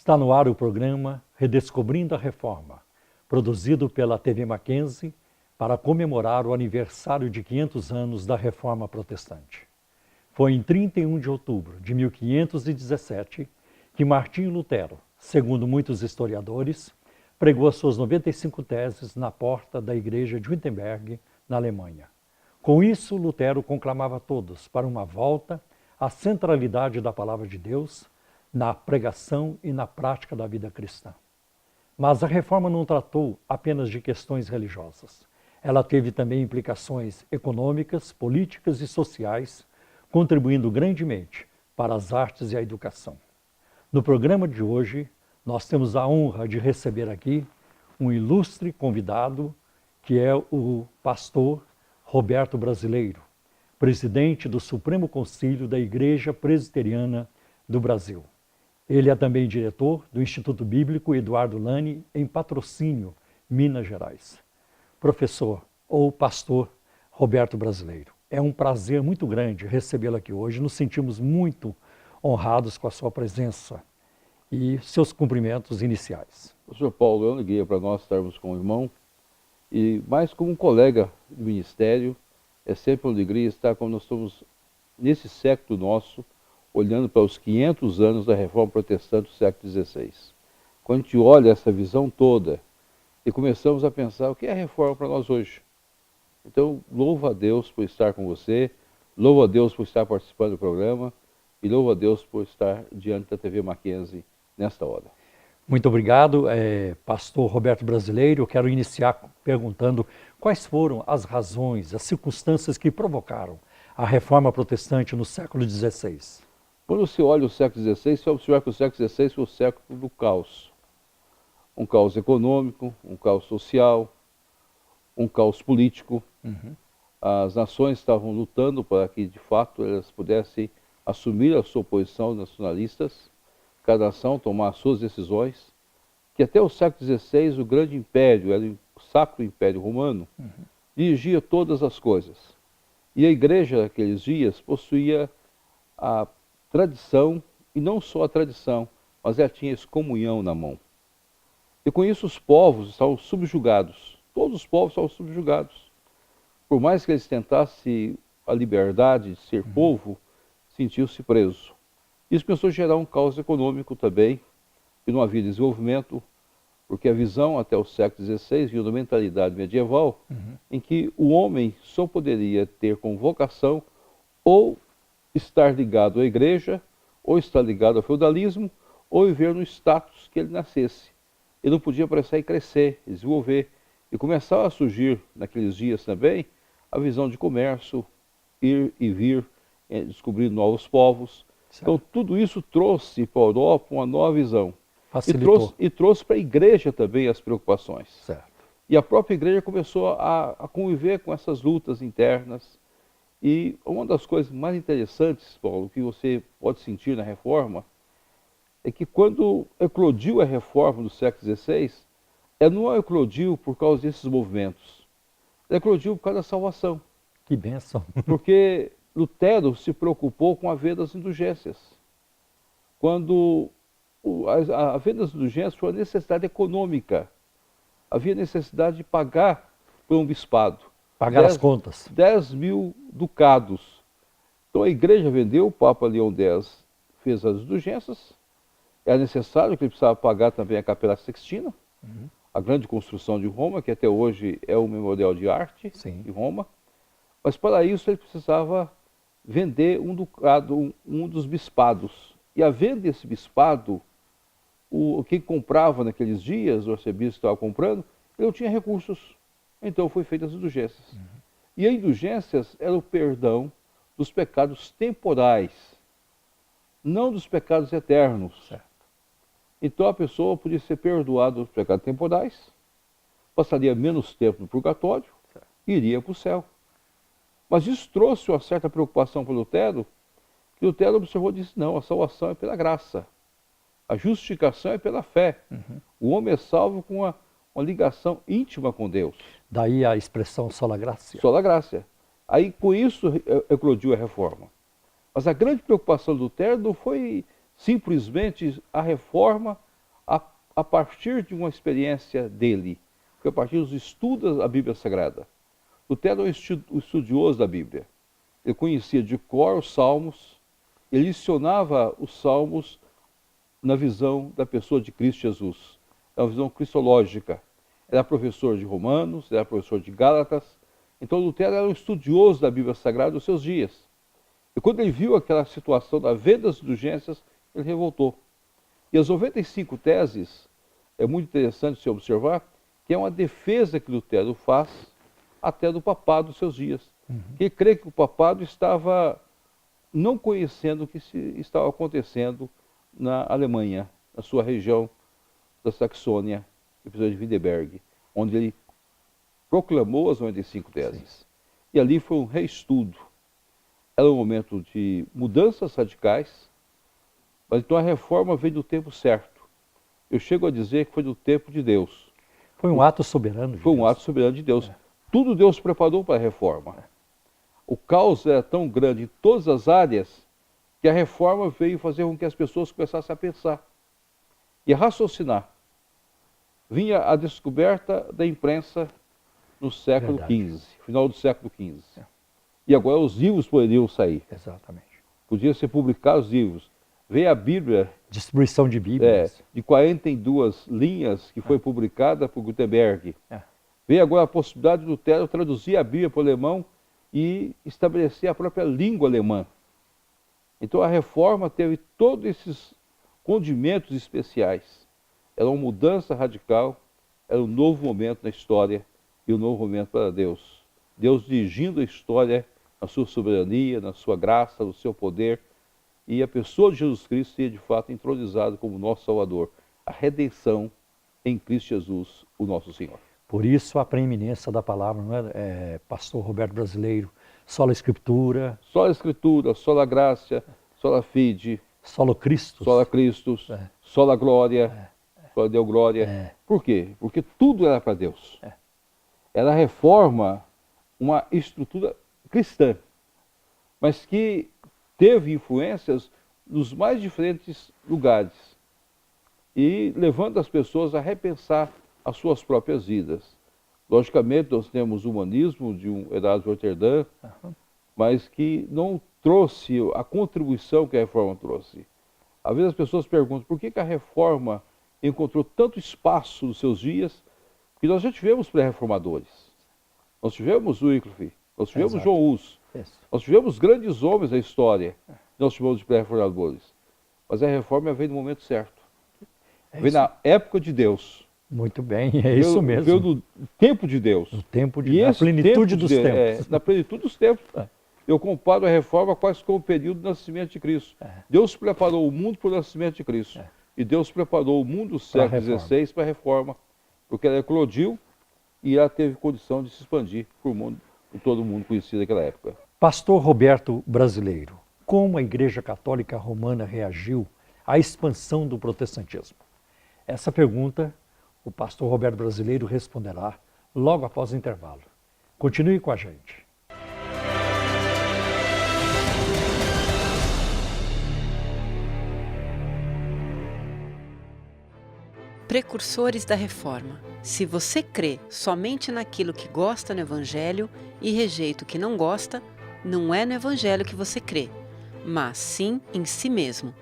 Está no ar o programa Redescobrindo a Reforma, produzido pela TV Mackenzie para comemorar o aniversário de 500 anos da Reforma Protestante. Foi em 31 de outubro de 1517 que Martinho Lutero, segundo muitos historiadores, pregou as suas 95 teses na porta da igreja de Wittenberg, na Alemanha. Com isso, Lutero conclamava todos para uma volta à centralidade da palavra de Deus na pregação e na prática da vida cristã. Mas a reforma não tratou apenas de questões religiosas. Ela teve também implicações econômicas, políticas e sociais, contribuindo grandemente para as artes e a educação. No programa de hoje, nós temos a honra de receber aqui um ilustre convidado, que é o pastor Roberto Brasileiro, presidente do Supremo Concílio da Igreja Presbiteriana do Brasil. Ele é também diretor do Instituto Bíblico Eduardo Lani, em Patrocínio, Minas Gerais. Professor ou pastor Roberto Brasileiro, é um prazer muito grande recebê-lo aqui hoje. Nos sentimos muito honrados com a sua presença e seus cumprimentos iniciais. Professor Paulo, é uma alegria para nós estarmos com o irmão e mais como um colega do ministério. É sempre uma alegria estar como nós estamos nesse século nosso, olhando para os 500 anos da Reforma Protestante do século XVI. Quando a gente olha essa visão toda e começamos a pensar o que é a reforma para nós hoje. Então, louvo a Deus por estar com você, louvo a Deus por estar participando do programa e louvo a Deus por estar diante da TV Mackenzie nesta hora. Muito obrigado, pastor Roberto Brasileiro. Eu quero iniciar perguntando quais foram as razões, as circunstâncias que provocaram a Reforma Protestante no século XVI. Quando você olha o século XVI, você vai observar que o século XVI foi o século do caos. Um caos econômico, um caos social, um caos político. As nações estavam lutando para que, de fato, elas pudessem assumir a sua posição nacionalistas, cada nação tomar as suas decisões, que até o século XVI o grande império, era o Sacro Império Romano, dirigia todas as coisas. E a igreja naqueles dias possuía a tradição, e não só a tradição, mas ela tinha excomunhão na mão. E com isso os povos estavam subjugados, todos os povos estavam subjugados. Por mais que eles tentassem a liberdade de ser povo, sentiam-se presos. Isso começou a gerar um caos econômico também, e não havia desenvolvimento, porque a visão até o século XVI vinha da mentalidade medieval, em que o homem só poderia ter como vocação ou estar ligado à igreja, ou estar ligado ao feudalismo, ou viver no status que ele nascesse. Ele não podia apressar e crescer, desenvolver. E começava a surgir, naqueles dias também, a visão de comércio, ir e vir, descobrir novos povos. Certo. Então, tudo isso trouxe para a Europa uma nova visão. Facilitou. E trouxe para a igreja também as preocupações. Certo. E a própria igreja começou a conviver com essas lutas internas. E uma das coisas mais interessantes, Paulo, que você pode sentir na reforma, é que quando eclodiu a reforma do século XVI, ela não eclodiu por causa desses movimentos. Ela eclodiu por causa da salvação. Que bênção! Porque Lutero se preocupou com a venda das indulgências. Quando a venda das indulgências foi uma necessidade econômica. Havia necessidade de pagar por um bispado. Pagar as contas. 10 mil ducados. Então a igreja vendeu, o Papa Leão X fez as indulgências. Era necessário que ele precisava pagar também a Capela Sixtina, a grande construção de Roma, que até hoje é o memorial de arte de Roma. Mas para isso ele precisava vender um ducado, um dos bispados. E a venda desse bispado, quem comprava naqueles dias, o arcebispo estava comprando, ele não tinha recursos. Então foi feita as indulgências. E as indulgências era o perdão dos pecados temporais, não dos pecados eternos. Certo. Então a pessoa podia ser perdoada dos pecados temporais, passaria menos tempo no purgatório e iria para o céu. Mas isso trouxe uma certa preocupação para Lutero, que Lutero observou e disse, não, a salvação é pela graça. A justificação é pela fé. O homem é salvo com uma ligação íntima com Deus. Daí a expressão sola gratia. Sola gratia. Aí com isso eclodiu a reforma. Mas a grande preocupação do Lutero não foi simplesmente a reforma a partir de uma experiência dele, foi a partir dos estudos da Bíblia Sagrada. Lutero é um estudioso da Bíblia. Ele conhecia de cor os salmos, ele licionava os salmos na visão da pessoa de Cristo Jesus. É uma visão cristológica. Era professor de Romanos, era professor de Gálatas. Então Lutero era um estudioso da Bíblia Sagrada dos seus dias. E quando ele viu aquela situação da venda das indulgências, ele revoltou. E as 95 teses, é muito interessante se observar, que é uma defesa que Lutero faz até do papado dos seus dias. Ele crê que o papado estava não conhecendo o que estava acontecendo na Alemanha, na sua região da Saxônia, episódio de Wittenberg, onde ele proclamou as 95 teses. Sim. E ali foi um reestudo. Era um momento de mudanças radicais, mas então a reforma veio do tempo certo. Eu chego a dizer que foi do tempo de Deus. Foi um ato soberano de Deus. Foi um ato soberano de Deus. Tudo Deus preparou para a reforma. O caos era tão grande em todas as áreas que a reforma veio fazer com que as pessoas começassem a pensar e a raciocinar. Vinha a descoberta da imprensa no século XV, final do século XV. E agora os livros poderiam sair. Exatamente. Podia ser publicados os livros. Veio a Bíblia. Distribuição de Bíblias. De 42 linhas que foi publicada por Gutenberg. Veio agora a possibilidade de Lutero traduzir a Bíblia para o alemão e estabelecer a própria língua alemã. Então a reforma teve todos esses condimentos especiais. Era uma mudança radical, era um novo momento na história e um novo momento para Deus. Deus dirigindo a história na sua soberania, na sua graça, no seu poder. E a pessoa de Jesus Cristo seria de fato entronizada como nosso Salvador. A redenção em Cristo Jesus, o nosso Senhor. Por isso a preeminência da palavra, não pastor Roberto Brasileiro, sola Escritura. Sola Escritura, sola Gracia, sola Fide. Solo Christus. Sola Christus, sola Glória, sola Deo Glória. Por quê? Porque tudo era para Deus. Era a reforma, uma estrutura cristã, mas que teve influências nos mais diferentes lugares e levando as pessoas a repensar as suas próprias vidas. Logicamente, nós temos o humanismo de um Erasmo de Roterdã, mas que não trouxe a contribuição que a reforma trouxe. Às vezes as pessoas perguntam por que a reforma encontrou tanto espaço nos seus dias, porque nós já tivemos pré-reformadores. Nós tivemos Wycliffe, nós tivemos João Hus, nós tivemos grandes homens da história, nós tivemos pré-reformadores. Mas a reforma veio no momento certo. Veio na época de Deus. Muito bem, isso mesmo. Veio no tempo de Deus. No tempo de Deus, na plenitude dos tempos. Na plenitude dos tempos. Eu comparo a reforma quase com o período do nascimento de Cristo. Deus preparou o mundo para o nascimento de Cristo. E Deus preparou o mundo do século XVI para a reforma, porque ela eclodiu e ela teve condição de se expandir por todo mundo conhecido naquela época. Pastor Roberto Brasileiro, como a Igreja Católica Romana reagiu à expansão do protestantismo? Essa pergunta o pastor Roberto Brasileiro responderá logo após o intervalo. Continue com a gente. Precursores da Reforma. Se você crê somente naquilo que gosta no Evangelho e rejeita o que não gosta, não é no Evangelho que você crê, mas sim em si mesmo.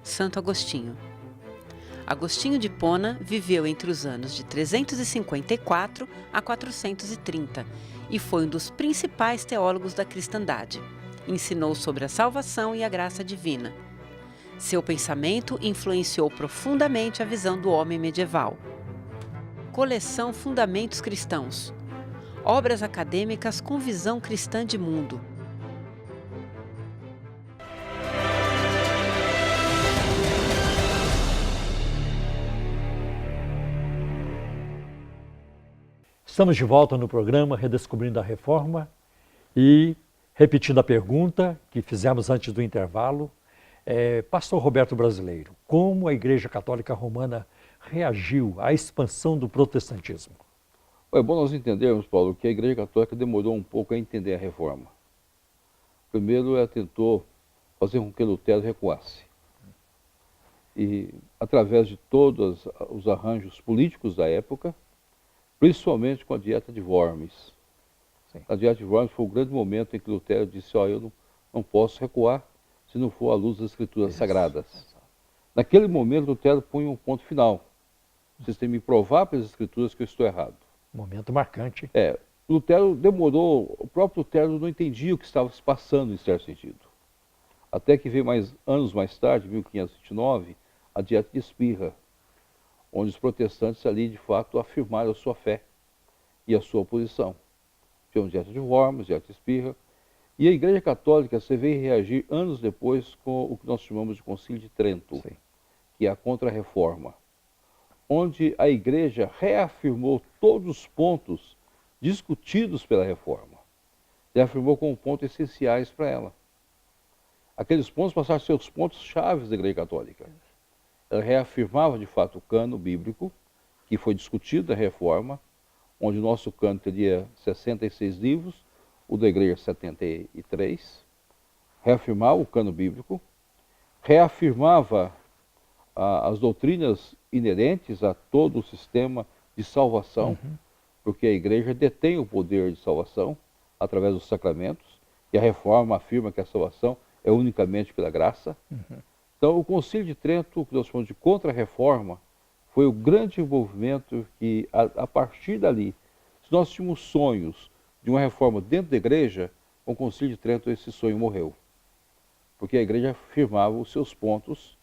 Santo Agostinho. Agostinho de Hipona viveu entre os anos de 354 a 430 e foi um dos principais teólogos da cristandade. Ensinou sobre a salvação e a graça divina. Seu pensamento influenciou profundamente a visão do homem medieval. Coleção Fundamentos Cristãos. Obras acadêmicas com visão cristã de mundo. Estamos de volta no programa Redescobrindo a Reforma e repetindo a pergunta que fizemos antes do intervalo. Pastor Roberto Brasileiro, como a Igreja Católica Romana reagiu à expansão do protestantismo? É bom nós entendermos, Paulo, que a Igreja Católica demorou um pouco a entender a reforma. Primeiro, ela tentou fazer com que Lutero recuasse. e através de todos os arranjos políticos da época, principalmente com a Dieta de Worms. Sim. A Dieta de Worms foi o grande momento em que Lutero disse, ó, eu não posso recuar se não for à luz das Escrituras Sagradas. Exato. Naquele momento, Lutero põe um ponto final. Vocês têm que me provar pelas Escrituras que eu estou errado. Momento marcante. Lutero demorou, o próprio Lutero não entendia o que estava se passando em certo sentido. Até que veio anos mais tarde, 1529, a Dieta de Spira, onde os protestantes ali, de fato, afirmaram a sua fé e a sua posição. Tivemos Dieta de Worms, Dieta de Spira, e a Igreja Católica você veio reagir anos depois com o que nós chamamos de Concílio de Trento, Sim. que é a Contra-Reforma, onde a Igreja reafirmou todos os pontos discutidos pela Reforma. Reafirmou como pontos essenciais para ela. Aqueles pontos passaram a ser os pontos chaves da Igreja Católica. Ela reafirmava, de fato, o cano bíblico, que foi discutido na Reforma, onde o nosso cano teria 66 livros, o da Igreja 73. Reafirmava o cano bíblico, reafirmava as doutrinas inerentes a todo o sistema de salvação, porque a Igreja detém o poder de salvação através dos sacramentos, e a Reforma afirma que a salvação é unicamente pela graça. Então, o Concílio de Trento, que nós chamamos de Contra-Reforma, foi o grande envolvimento que, a partir dali, se nós tínhamos sonhos de uma reforma dentro da Igreja, com o Concílio de Trento esse sonho morreu. Porque a Igreja afirmava os seus pontos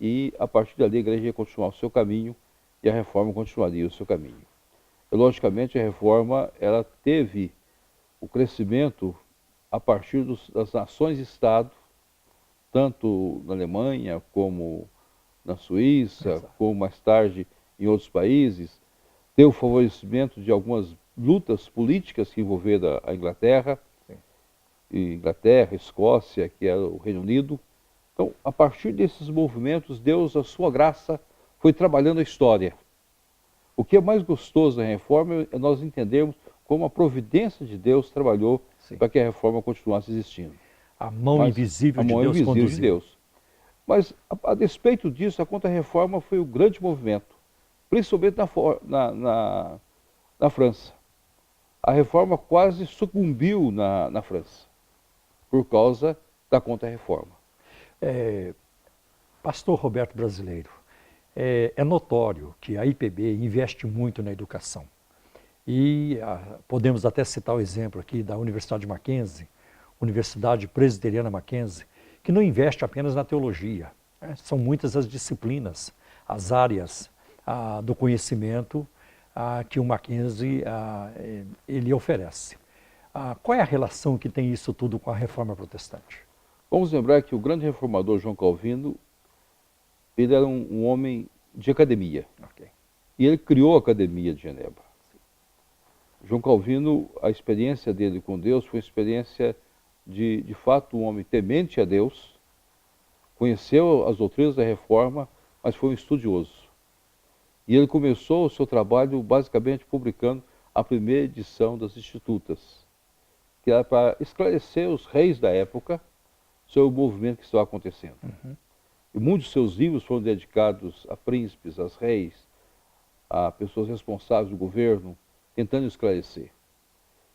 e, a partir dali, a Igreja ia continuar o seu caminho e a Reforma continuaria o seu caminho. E, logicamente, a Reforma ela teve o crescimento a partir das nações-estado, tanto na Alemanha como na Suíça, Exato. como mais tarde em outros países, teve o favorecimento de algumas lutas políticas que envolveram a Inglaterra, Escócia, que era o Reino Unido. Então, a partir desses movimentos, Deus, a sua graça, foi trabalhando a história. O que é mais gostoso da Reforma é nós entendermos como a providência de Deus trabalhou para que a Reforma continuasse existindo. A mão invisível de Deus conduziu. Mas, a despeito disso, a Contra-Reforma foi o grande movimento, principalmente na França. A Reforma quase sucumbiu na França, por causa da Contra-Reforma. Pastor Roberto Brasileiro, é notório que a IPB investe muito na educação. E podemos até citar o exemplo aqui da Universidade Mackenzie, Universidade Presbiteriana Mackenzie, que não investe apenas na teologia. São muitas as disciplinas, as áreas do conhecimento que o Mackenzie ele oferece. Qual é a relação que tem isso tudo com a Reforma Protestante? Vamos lembrar que o grande reformador João Calvino, ele era um homem de academia. Okay. E ele criou a Academia de Genebra. João Calvino, a experiência dele com Deus foi uma experiência de fato, um homem temente a Deus, conheceu as doutrinas da Reforma, mas foi um estudioso. E ele começou o seu trabalho basicamente publicando a primeira edição das Institutas, que era para esclarecer os reis da época sobre o movimento que estava acontecendo. E muitos de seus livros foram dedicados a príncipes, a reis, a pessoas responsáveis do governo, tentando esclarecer.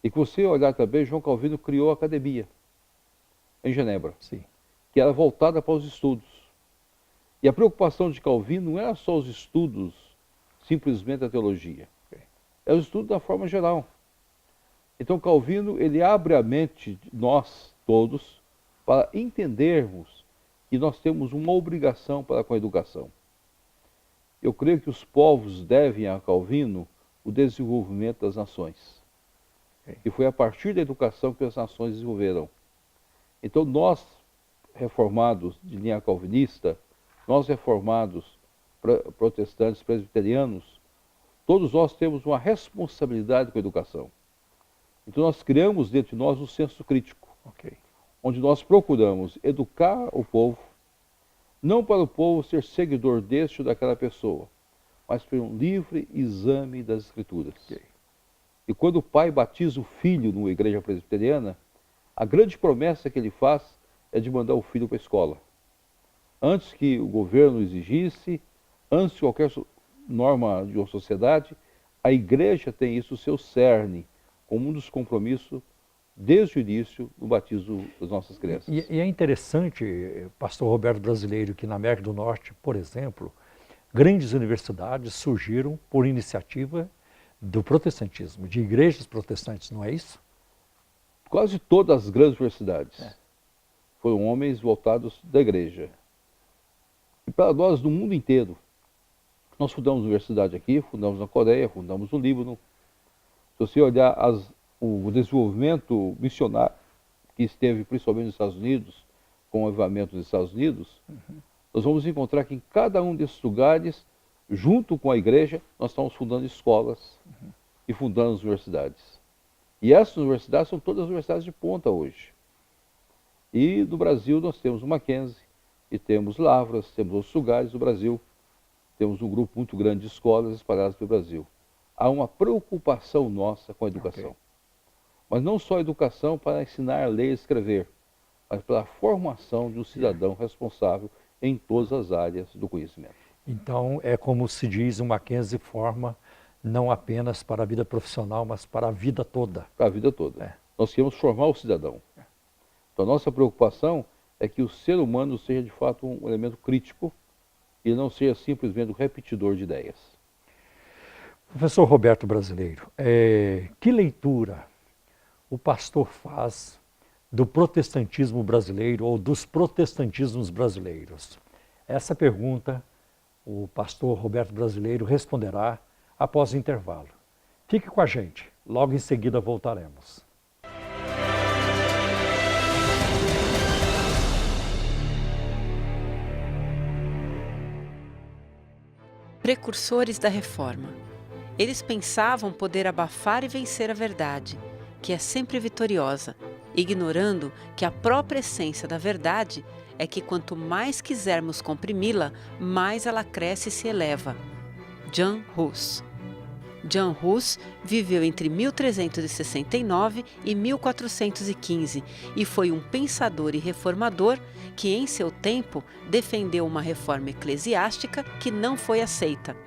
E que você olhar também, João Calvino criou a academia em Genebra, Sim. que era voltada para os estudos. E a preocupação de Calvino não era só os estudos, simplesmente a teologia. É o estudo da forma geral. Então Calvino, ele abre a mente de nós todos para entendermos que nós temos uma obrigação para com a educação. Eu creio que os povos devem a Calvino o desenvolvimento das nações. E foi a partir da educação que as nações desenvolveram. Então nós, reformados de linha calvinista, nós reformados protestantes presbiterianos, todos nós temos uma responsabilidade com a educação. Então nós criamos dentro de nós um senso crítico, onde nós procuramos educar o povo, não para o povo ser seguidor deste ou daquela pessoa, mas para um livre exame das Escrituras. E quando o pai batiza o filho numa igreja presbiteriana, a grande promessa que ele faz é de mandar o filho para a escola. antes que o governo exigisse, antes de qualquer norma de uma sociedade, a igreja tem isso, o seu cerne, como um dos compromissos desde o início do batismo das nossas crianças. E é interessante, pastor Roberto Brasileiro, que na América do Norte, por exemplo, grandes universidades surgiram por iniciativa do protestantismo, de igrejas protestantes, não é isso? Quase todas as grandes universidades foram homens voltados da igreja. E para nós, no mundo inteiro, nós fundamos universidade aqui, fundamos na Coreia, fundamos no Líbano. Se você olhar o desenvolvimento missionário que esteve principalmente nos Estados Unidos, com o avivamento dos Estados Unidos, nós vamos encontrar que em cada um desses lugares, junto com a igreja, nós estamos fundando escolas e fundando universidades. E essas universidades são todas universidades de ponta hoje. E no Brasil nós temos o Mackenzie, e temos Lavras, temos outros lugares do Brasil, temos um grupo muito grande de escolas espalhadas pelo Brasil. Há uma preocupação nossa com a educação. Mas não só a educação para ensinar a ler e escrever, mas para a formação de um cidadão responsável em todas as áreas do conhecimento. Então, é como se diz, o Mackenzie forma não apenas para a vida profissional, mas para a vida toda. Para a vida toda. Nós queremos formar o cidadão. Então, a nossa preocupação é que o ser humano seja, de fato, um elemento crítico e não seja simplesmente um repetidor de ideias. Professor Roberto Brasileiro, que leitura o pastor faz do protestantismo brasileiro ou dos protestantismos brasileiros? Essa pergunta o pastor Roberto Brasileiro responderá após o intervalo. Fique com a gente, logo em seguida voltaremos. Precursores da Reforma. Eles pensavam poder abafar e vencer a verdade, que é sempre vitoriosa, ignorando que a própria essência da verdade é que quanto mais quisermos comprimi-la, mais ela cresce e se eleva. John Hus. John Hus viveu entre 1369 e 1415 e foi um pensador e reformador que, em seu tempo, defendeu uma reforma eclesiástica que não foi aceita.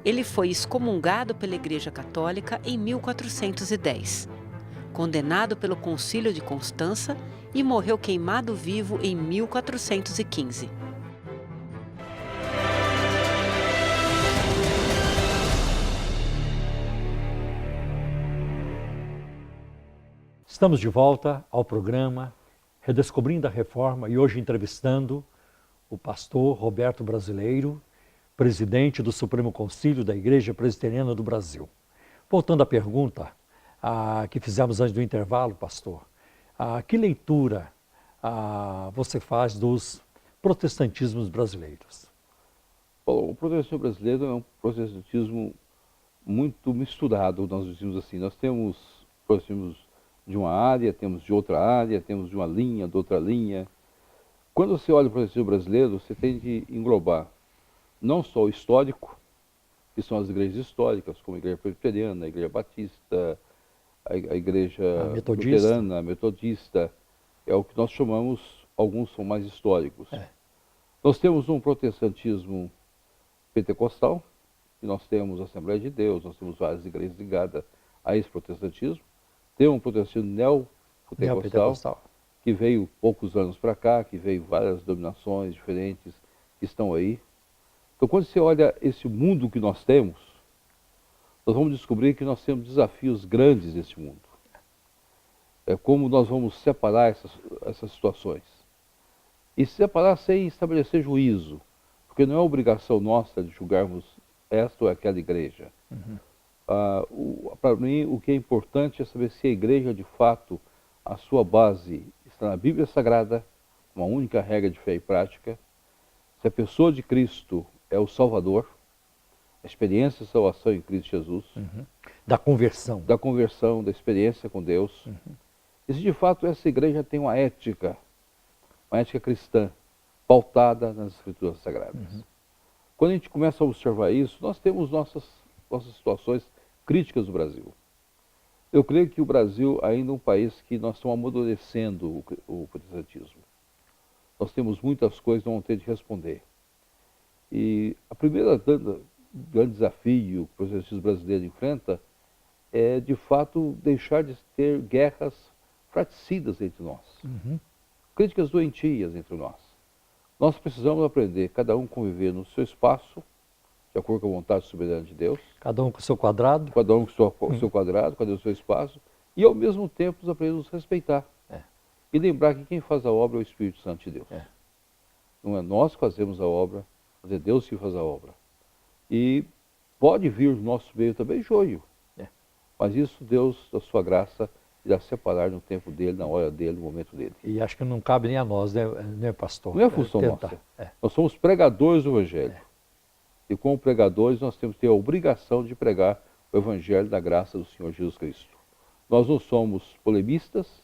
Ele foi excomungado pela Igreja Católica em 1410. Condenado pelo Concílio de Constança e morreu queimado vivo em 1415. Estamos de volta ao programa Redescobrindo a Reforma e hoje entrevistando o pastor Roberto Brasileiro, presidente do Supremo Concílio da Igreja Presbiteriana do Brasil. Voltando à pergunta que fizemos antes do intervalo, pastor, que leitura você faz dos protestantismos brasileiros? Bom, o protestantismo brasileiro é um protestantismo muito misturado, nós dizemos assim. Nós temos protestantismos de uma área, temos de outra área, temos de uma linha, de outra linha. Quando você olha o protestantismo brasileiro, você tem que englobar não só o histórico, que são as igrejas históricas, como a Igreja Presbiteriana, a Igreja Batista, a Igreja Luterana, a Metodista, é o que nós chamamos, alguns são mais históricos. Nós temos um protestantismo pentecostal, e nós temos a Assembleia de Deus, nós temos várias igrejas ligadas a esse protestantismo. Tem um protestantismo neopentecostal, que veio poucos anos para cá, que veio várias dominações diferentes que estão aí. Então, quando você olha esse mundo que nós temos, nós vamos descobrir que nós temos desafios grandes nesse mundo. É como nós vamos separar essas situações. E separar sem estabelecer juízo, porque não é obrigação nossa de julgarmos esta ou aquela igreja. Para mim, o que é importante é saber se a igreja, de fato, a sua base está na Bíblia Sagrada, uma única regra de fé e prática, se a pessoa de Cristo é o Salvador, a experiência de salvação em Cristo Jesus, da conversão, da experiência com Deus, e se de fato essa igreja tem uma ética cristã, pautada nas Escrituras Sagradas. Quando a gente começa a observar isso, nós temos nossas situações críticas do Brasil. Eu creio que o Brasil ainda é um país que nós estamos amadurecendo o protestantismo. nós temos muitas coisas que não vamos ter de responder. E a primeira grande desafio que o proselitivismo brasileiro enfrenta é, de fato, deixar de ter guerras fratricidas entre nós. Críticas doentias entre nós. Nós precisamos aprender, cada um conviver no seu espaço, de acordo com a vontade soberana de Deus. Cada um com o seu quadrado. Cada um com o seu quadrado, cada um com o seu espaço. E, ao mesmo tempo, nós aprendemos a nos respeitar. E lembrar que quem faz a obra é o Espírito Santo de Deus. Não é nós que fazemos a obra, mas é Deus que faz a obra. E pode vir no nosso meio também joio. Mas isso Deus, da sua graça, irá separar no tempo dele, na hora dele, no momento dele. E acho que não cabe nem a nós, né, pastor? Não é a função nossa. Nós somos pregadores do Evangelho. E como pregadores nós temos que ter a obrigação de pregar o Evangelho da graça do Senhor Jesus Cristo. Nós não somos polemistas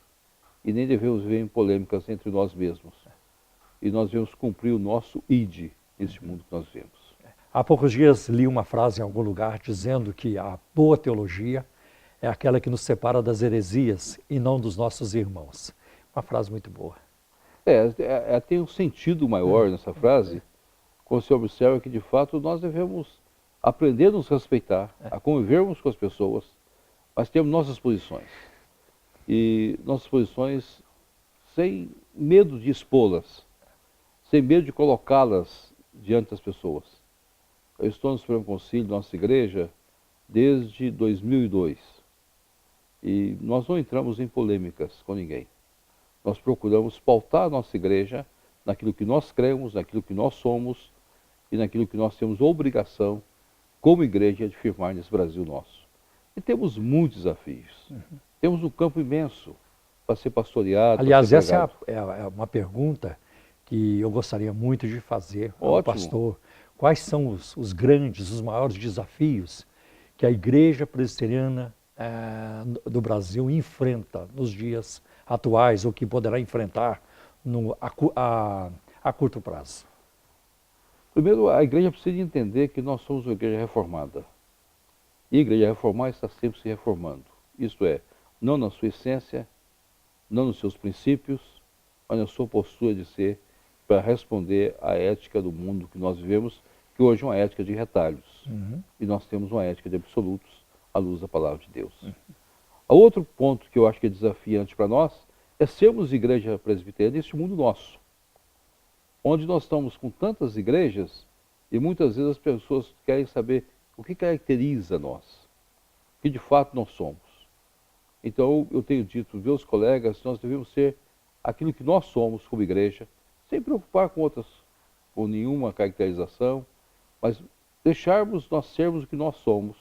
e nem devemos viver em polêmicas entre nós mesmos. E nós devemos cumprir o nosso ide nesse mundo que nós vivemos. Há poucos dias li uma frase em algum lugar dizendo que a boa teologia é aquela que nos separa das heresias e não dos nossos irmãos. Uma frase muito boa. Tem um sentido maior nessa frase, quando se observa que, de fato, nós devemos aprender a nos respeitar, a convivermos com as pessoas, mas temos nossas posições. E nossas posições sem medo de expô-las, sem medo de colocá-las diante das pessoas. Eu estou no Supremo Concílio da nossa igreja desde 2002. E nós não entramos em polêmicas com ninguém. Nós procuramos pautar a nossa igreja naquilo que nós cremos, naquilo que nós somos e naquilo que nós temos obrigação, como igreja, de firmar nesse Brasil nosso. E temos muitos desafios. Temos um campo imenso para ser pastoreado. Aliás, essa é uma pergunta que eu gostaria muito de fazer ao pastor. Quais são os grandes, os maiores desafios que a Igreja Presbiteriana do Brasil enfrenta nos dias atuais, ou que poderá enfrentar a curto prazo? Primeiro, a igreja precisa entender que nós somos uma igreja reformada. E a igreja reformada está sempre se reformando. Isto é, não na sua essência, não nos seus princípios, mas na sua postura de ser, para responder à ética do mundo que nós vivemos, que hoje é uma ética de retalhos. E nós temos uma ética de absolutos à luz da palavra de Deus. Outro ponto que eu acho que é desafiante para nós é sermos igreja presbiteriana neste mundo nosso, onde nós estamos com tantas igrejas e muitas vezes as pessoas querem saber o que caracteriza nós, o que de fato nós somos. Então eu tenho dito aos meus colegas que nós devemos ser aquilo que nós somos como igreja, sem preocupar com nenhuma caracterização, mas deixarmos nós sermos o que nós somos,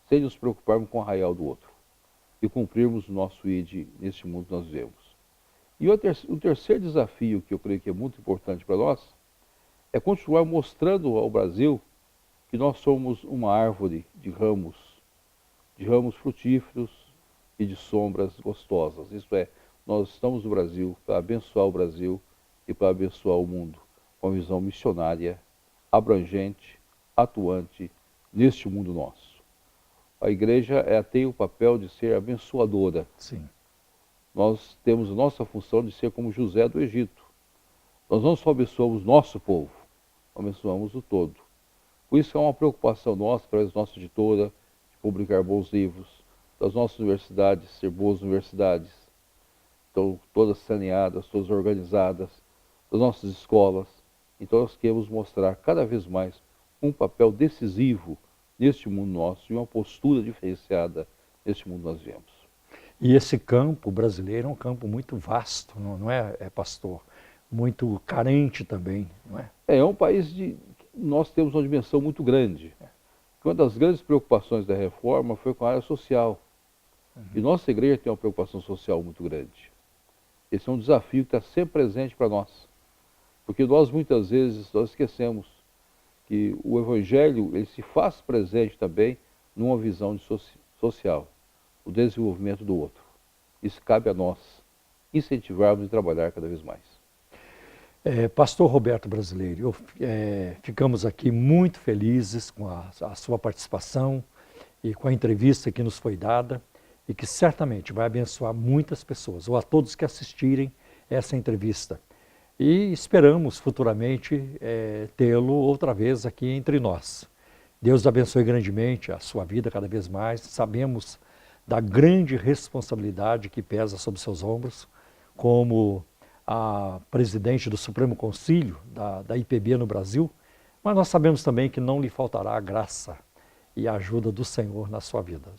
sem nos preocuparmos com o arraial do outro, e cumprirmos o nosso ide neste mundo que nós vivemos. E o terceiro desafio, que eu creio que é muito importante para nós, é continuar mostrando ao Brasil que nós somos uma árvore de ramos frutíferos e de sombras gostosas. Isto é, nós estamos no Brasil para abençoar o Brasil e para abençoar o mundo, com uma visão missionária, abrangente, atuante neste mundo nosso. A igreja tem o papel de ser abençoadora. Sim. Nós temos a nossa função de ser como José do Egito. Nós não só abençoamos nosso povo, abençoamos o todo. Por isso é uma preocupação nossa, através da nossa editora, de publicar bons livros, das nossas universidades, ser boas universidades, então, todas saneadas, todas organizadas, das nossas escolas. Então nós queremos mostrar cada vez mais um papel decisivo neste mundo nosso e uma postura diferenciada neste mundo que nós vivemos. E esse campo brasileiro é um campo muito vasto, não é, pastor? Muito carente também, não é? É um país nós temos uma dimensão muito grande. Uma das grandes preocupações da reforma foi com a área social. E nossa igreja tem uma preocupação social muito grande. Esse é um desafio que está sempre presente para nós. Porque nós muitas vezes nós esquecemos que o Evangelho ele se faz presente também numa visão social, o desenvolvimento do outro. Isso cabe a nós incentivarmos e trabalhar cada vez mais. Pastor Roberto Brasileiro, ficamos aqui muito felizes com a sua participação e com a entrevista que nos foi dada e que certamente vai abençoar muitas pessoas, ou a todos que assistirem essa entrevista. e esperamos futuramente tê-lo outra vez aqui entre nós. Deus abençoe grandemente a sua vida cada vez mais. Sabemos da grande responsabilidade que pesa sobre seus ombros, como a presidente do Supremo Conselho da IPB no Brasil, mas nós sabemos também que não lhe faltará a graça e a ajuda do Senhor na sua vida.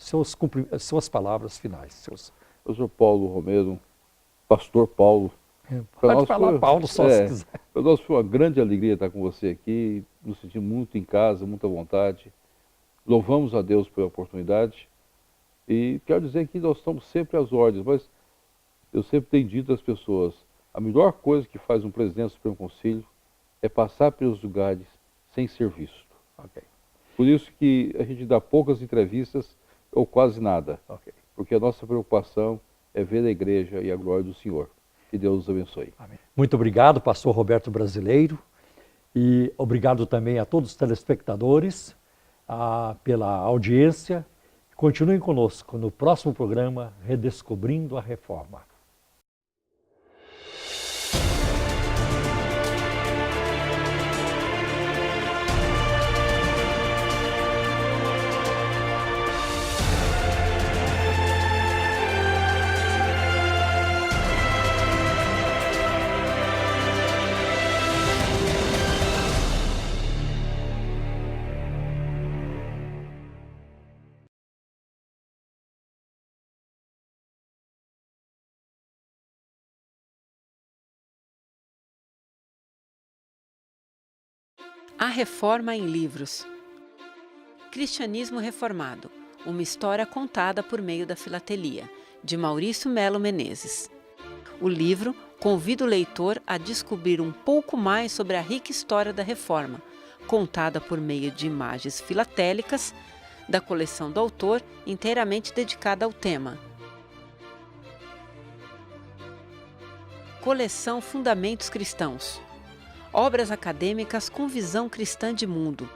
Suas palavras finais. Pastor Paulo Romero, Pastor Paulo. Pode falar Paulo só se quiser. Para nós foi uma grande alegria estar com você aqui, nos sentimos muito em casa, muita vontade. Louvamos a Deus pela oportunidade e quero dizer que nós estamos sempre às ordens, mas eu sempre tenho dito às pessoas, a melhor coisa que faz um presidente do Supremo Conselho é passar pelos lugares sem ser visto. Okay. Por isso que a gente dá poucas entrevistas ou quase nada, porque a nossa preocupação é ver a igreja e a glória do Senhor. Que Deus os abençoe. Amém. Muito obrigado, pastor Roberto Brasileiro, e obrigado também a todos os telespectadores pela audiência. Continuem conosco no próximo programa Redescobrindo a Reforma. A Reforma em Livros. Cristianismo Reformado, uma história contada por meio da filatelia, de Maurício Melo Menezes. O livro convida o leitor a descobrir um pouco mais sobre a rica história da Reforma, contada por meio de imagens filatélicas da coleção do autor, inteiramente dedicada ao tema. Coleção Fundamentos Cristãos. Obras acadêmicas com visão cristã de mundo,